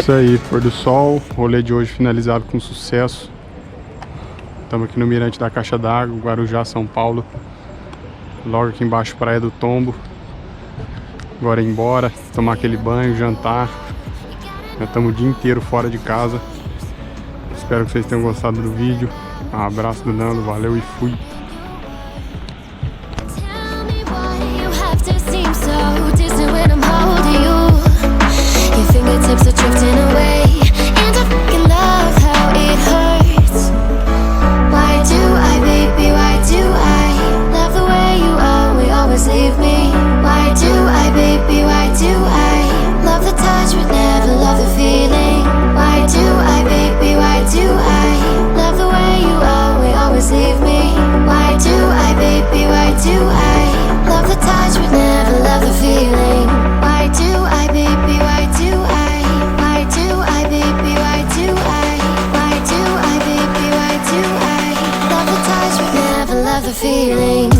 Isso aí, pôr do sol, rolê de hoje finalizado com sucesso. Estamos aqui no Mirante da Caixa d'Água, Guarujá, São Paulo. Logo aqui embaixo, Praia do Tombo. Agora ir embora, tomar aquele banho, jantar. Já estamos o dia inteiro fora de casa. Espero que vocês tenham gostado do vídeo. Um abraço do Nando, valeu e fui! Fingertips are drifting away, and I fucking love how it hurts. Why do I, baby, why do I love the way you always leave me? Why do I, baby, why do I love the touch but never love the feeling? Why do I, baby, why do I love the way you always leave me? Why do I, baby, why do I love the touch but never love the feeling? Why do I, baby, why do I? Why do I, baby, why do I? Why do I, baby, why do I love the touch but never love the feeling?